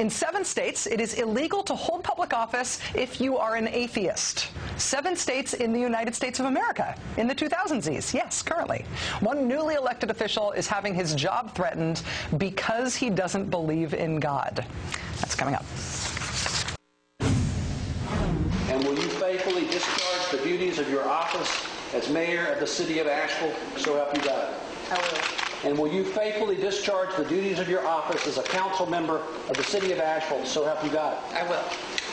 In 7 states, it is illegal to hold public office if you are an atheist. 7 states in the United States of America in the 2000s, yes, currently. One newly elected official is having his job threatened because he doesn't believe in God. That's coming up. And will you faithfully discharge the duties of your office as mayor of the city of Asheville, so help you God? I will. And will you faithfully discharge the duties of your office as a council member of the city of Asheville, so help you God? I will.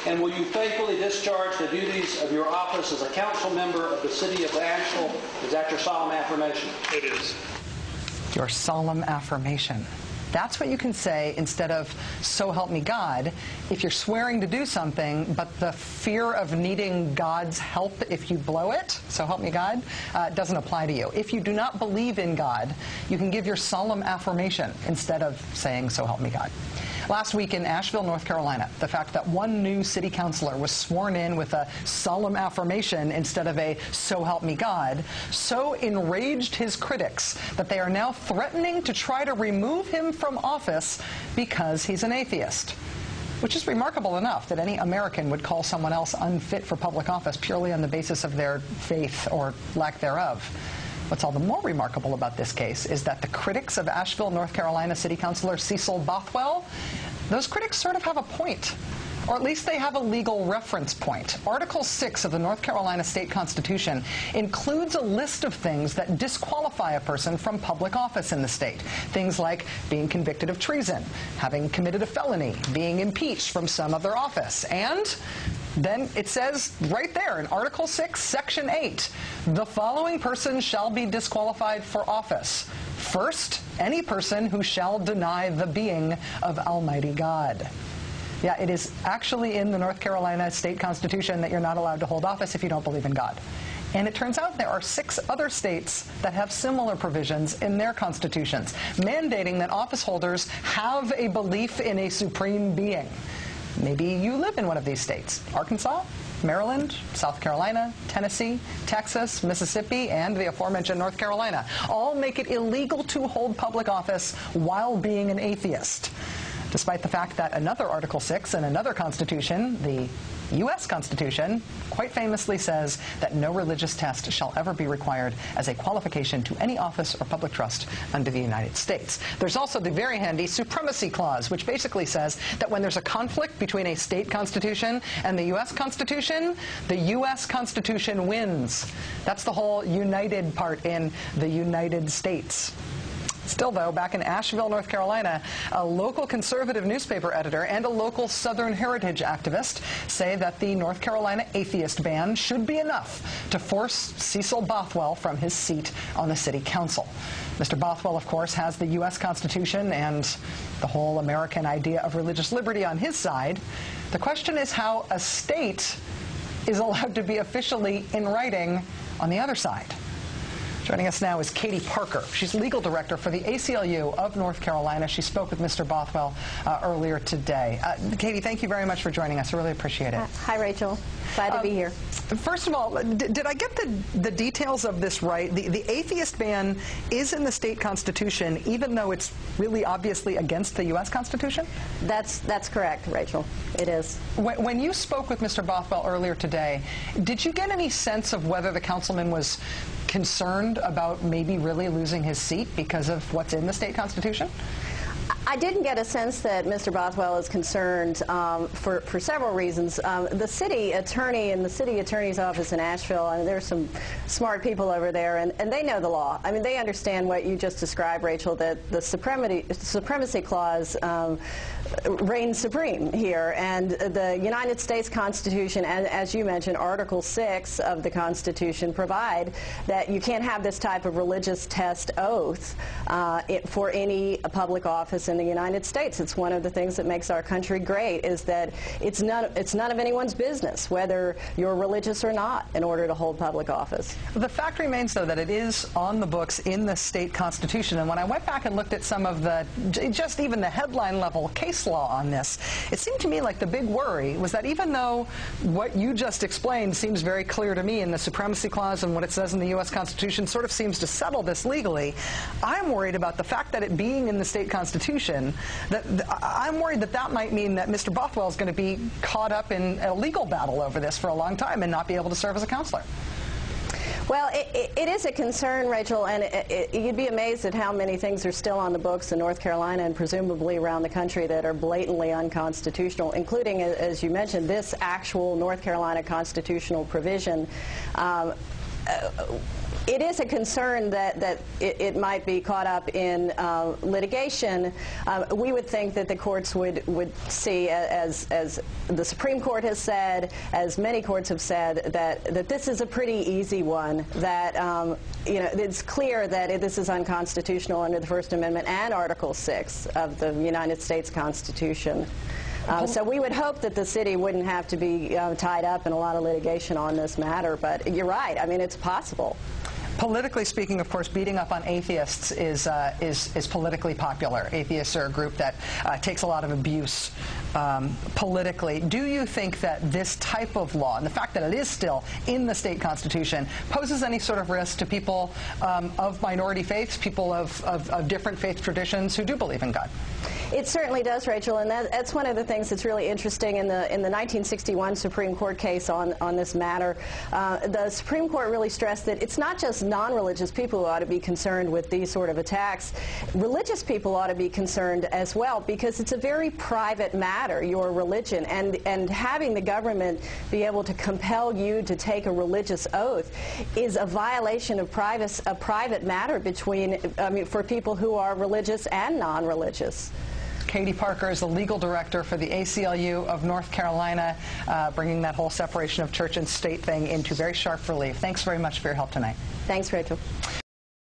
And will you faithfully discharge the duties of your office as a council member of the city of Asheville? Is that your solemn affirmation? It is. Your solemn affirmation. That's what you can say instead of, so help me God, if you're swearing to do something, but the fear of needing God's help if you blow it, so help me God, doesn't apply to you. If you do not believe in God, you can give your solemn affirmation instead of saying, so help me God. Last week in Asheville, North Carolina, the fact that one new city councilor was sworn in with a solemn affirmation instead of a so help me God so enraged his critics that they are now threatening to try to remove him from office because he's an atheist. Which is remarkable enough that any American would call someone else unfit for public office purely on the basis of their faith or lack thereof. What's all the more remarkable about this case is that the critics of Asheville, North Carolina City Councilor Cecil Bothwell, those critics sort of have a point. Or at least they have a legal reference point. Article 6 of the North Carolina State Constitution includes a list of things that disqualify a person from public office in the state. Things like being convicted of treason, having committed a felony, being impeached from some other office, and then it says right there in Article 6, Section 8, the following persons shall be disqualified for office. First, any person who shall deny the being of Almighty God. Yeah, it is actually in the North Carolina State Constitution that you're not allowed to hold office if you don't believe in God. And it turns out there are 6 other states that have similar provisions in their constitutions, mandating that office holders have a belief in a supreme being. Maybe you live in one of these states: Arkansas, Maryland, South Carolina, Tennessee, Texas, Mississippi, and the aforementioned North Carolina. All make it illegal to hold public office while being an atheist, despite the fact that another Article 6 in another constitution, the U.S. Constitution, quite famously says that no religious test shall ever be required as a qualification to any office or public trust under the United States. There's also the very handy Supremacy Clause, which basically says that when there's a conflict between a state constitution and the U.S. Constitution, the U.S. Constitution wins. That's the whole united part in the United States. Still, though, back in Asheville, North Carolina, a local conservative newspaper editor and a local Southern heritage activist say that the North Carolina atheist ban should be enough to force Cecil Bothwell from his seat on the city council. Mr. Bothwell, of course, has the U.S. Constitution and the whole American idea of religious liberty on his side. The question is how a state is allowed to be officially in writing on the other side. Joining us now is Katie Parker. She's legal director for the ACLU of North Carolina. She spoke with Mr. Bothwell earlier today. Katie, thank you very much for joining us. I really appreciate it. Hi, Rachel. Glad to be here. First of all, did I get the details of this right? The atheist ban is in the state constitution, even though it's really obviously against the U.S. Constitution? That's correct, Rachel. It is. When you spoke with Mr. Bothwell earlier today, did you get any sense of whether the councilman was concerned about maybe really losing his seat because of what's in the state constitution? I didn't get a sense that Mr. Bothwell is concerned for several reasons. The city attorney in the city attorney's office in Asheville, and there's some smart people over there, and they know the law. I mean, they understand what you just described, Rachel, that the Supremacy Clause reigns supreme here. And the United States Constitution, as you mentioned, Article 6 of the Constitution provide that you can't have this type of religious test oath for any public office in the United States. It's one of the things that makes our country great, is that it's none of anyone's business whether you're religious or not in order to hold public office. The fact remains, though, that it is on the books in the state constitution. And when I went back and looked at some of the, just even the headline level case law on this, it seemed to me like the big worry was that even though what you just explained seems very clear to me in the Supremacy Clause and what it says in the U.S. Constitution sort of seems to settle this legally, I'm worried about the fact that it being in the state constitution Constitution, I'm worried that might mean that Mr. Bothwell is going to be caught up in a legal battle over this for a long time and not be able to serve as a counselor. Well, it is a concern, Rachel, and you'd be amazed at how many things are still on the books in North Carolina and presumably around the country that are blatantly unconstitutional, including, as you mentioned, this actual North Carolina constitutional provision. It is a concern that it might be caught up in litigation. We would think that the courts would see, as the Supreme Court has said, as many courts have said, that this is a pretty easy one, that it's clear that this is unconstitutional under the First Amendment and Article 6 of the United States Constitution. So we would hope that the city wouldn't have to be tied up in a lot of litigation on this matter, but you're right. I mean, it's possible. Politically speaking, of course, beating up on atheists is politically popular. Atheists are a group that takes a lot of abuse politically. Do you think that this type of law, and the fact that it is still in the state constitution, poses any sort of risk to people of minority faiths, people of different faith traditions who do believe in God? It certainly does, Rachel, and that's one of the things that's really interesting in the 1961 Supreme Court case on this matter. The Supreme Court really stressed that it's not just non-religious people who ought to be concerned with these sort of attacks. Religious people ought to be concerned as well, because it's a very private matter, your religion, and having the government be able to compel you to take a religious oath is a violation of a private matter for people who are religious and non-religious. Katie Parker is the legal director for the ACLU of North Carolina, bringing that whole separation of church and state thing into very sharp relief. Thanks very much for your help tonight. Thanks, Rachel.